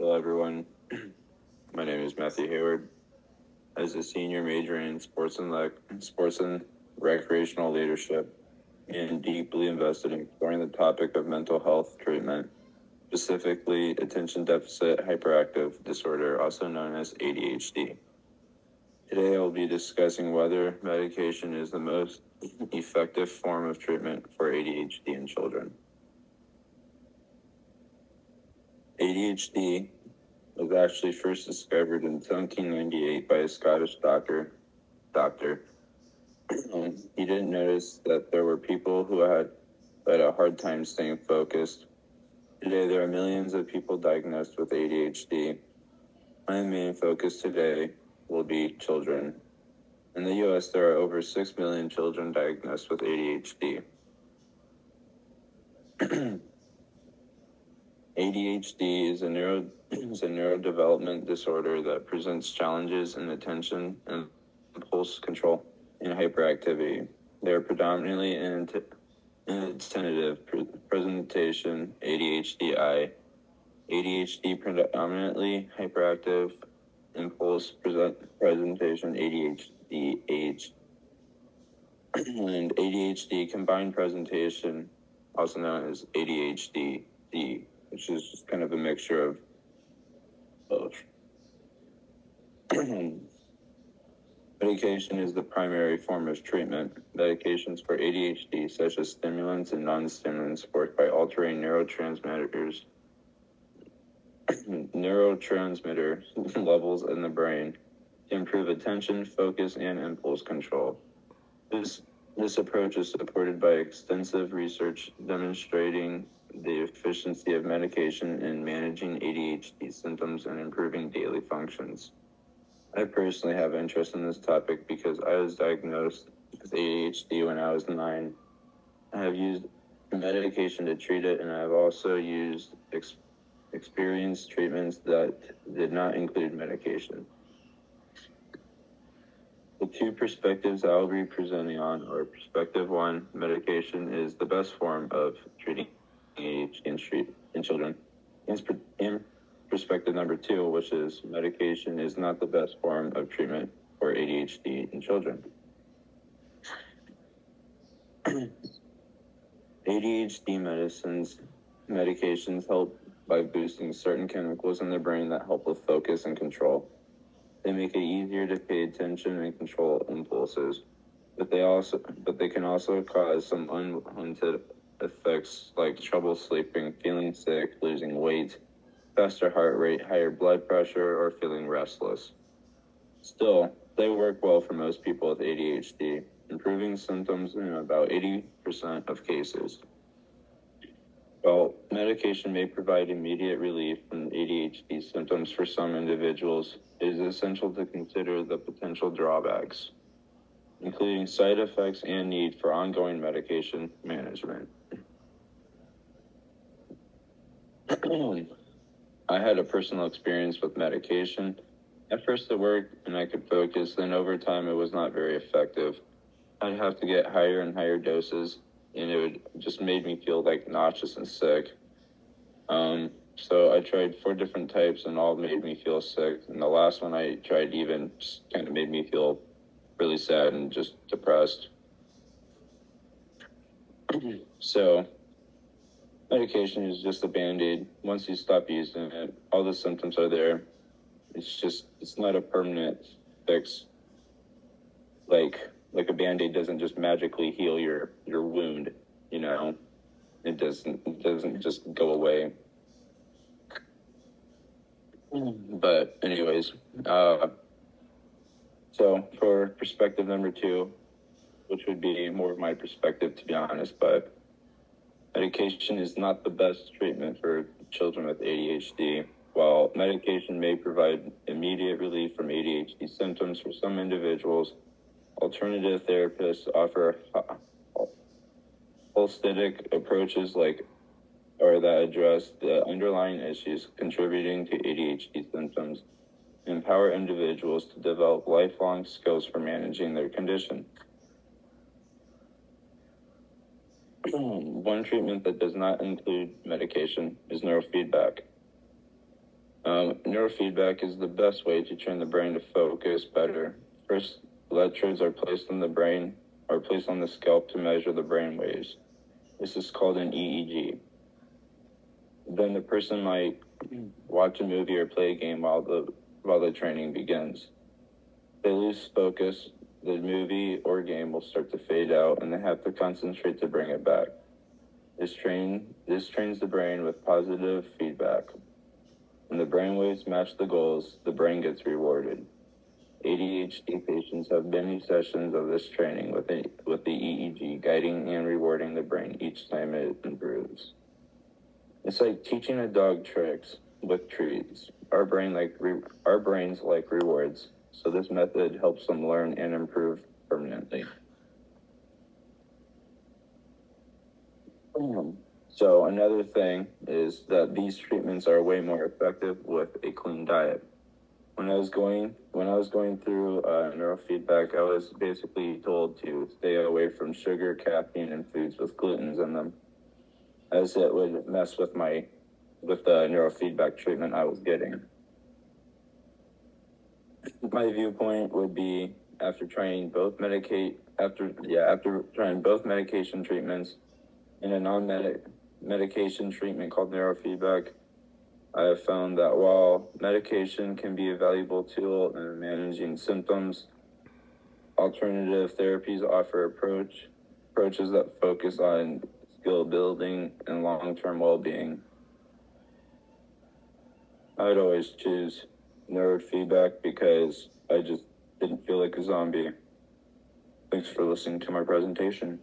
Hello, everyone. My name is Matthew Hayward. As a senior majoring in sports and recreational leadership, and deeply invested in exploring the topic of mental health treatment, specifically attention deficit hyperactive disorder, also known as ADHD. Today, I'll be discussing whether medication is the most effective form of treatment for ADHD in children. ADHD was actually first discovered in 1798 by a Scottish doctor. He didn't notice that there were people who had a hard time staying focused. Today, there are millions of people diagnosed with ADHD. My main focus today will be children. In the U.S., there are over 6 million children diagnosed with ADHD. ADHD is a neurodevelopment disorder that presents challenges in attention and impulse control and hyperactivity. They are predominantly inattentive presentation, ADHD-I, ADHD predominantly hyperactive impulse presentation, ADHD-H, and ADHD combined presentation, also known as ADHD-D, which is just kind of a mixture of both. Medication is the primary form of treatment. Medications for ADHD, such as stimulants and non-stimulants, work by altering neurotransmitter levels in the brain to improve attention, focus, and impulse control. This approach is supported by extensive research demonstrating the efficiency of medication in managing ADHD symptoms and improving daily functions. I personally have interest in this topic because I was diagnosed with ADHD when I was 9. I have used medication to treat it, and I have also used experienced treatments that did not include medication. The two perspectives I will be presenting on are perspective 1, medication is the best form of treating ADHD in children. In perspective number 2, which is medication is not the best form of treatment for ADHD in children. ADHD medications help by boosting certain chemicals in the brain that help with focus and control. They make it easier to pay attention and control impulses, but they can also cause some unwanted effects like trouble sleeping, feeling sick, losing weight, faster heart rate, higher blood pressure, or feeling restless. Still, they work well for most people with ADHD, improving symptoms in about 80% of cases. While medication may provide immediate relief from ADHD symptoms for some individuals, it is essential to consider the potential drawbacks, including side effects and need for ongoing medication management. I had a personal experience with medication. At first it worked and I could focus, then over time it was not very effective. I'd have to get higher and higher doses, and it would just made me feel like nauseous and sick. So I tried 4 different types and all made me feel sick. And the last one I tried even just kind of made me feel really sad and just depressed. So medication is just a Band-Aid. Once you stop using it, all the symptoms are there. It's not a permanent fix. Like a Band-Aid doesn't just magically heal your wound, you know. It doesn't just go away. But anyways, so for perspective number 2, which would be more of my perspective, to be honest, but medication is not the best treatment for children with ADHD. While medication may provide immediate relief from ADHD symptoms for some individuals, alternative therapists offer holistic approaches that address the underlying issues contributing to ADHD symptoms and empower individuals to develop lifelong skills for managing their condition. One treatment that does not include medication is neurofeedback. Neurofeedback is the best way to train the brain to focus better. First, electrodes are placed on the scalp to measure the brain waves. This is called an EEG. Then the person might watch a movie or play a game while the training begins. If they lose focus, the movie or game will start to fade out and they have to concentrate to bring it back. This trains the brain with positive feedback. When the brainwaves match the goals, the brain gets rewarded. ADHD patients have many sessions of this training with the EEG, guiding and rewarding the brain each time it improves. It's like teaching a dog tricks with treats. Our brains like rewards, so this method helps them learn and improve permanently. So another thing is that these treatments are way more effective with a clean diet. When I was going through neurofeedback, I was basically told to stay away from sugar, caffeine, and foods with glutens in them, as it would mess with the neurofeedback treatment I was getting. My viewpoint would be after trying both medication treatments in a non-medication treatment called neurofeedback, I have found that while medication can be a valuable tool in managing symptoms, alternative therapies offer approaches that focus on skill building and long-term well-being. I'd always choose neurofeedback because I just didn't feel like a zombie. Thanks for listening to my presentation.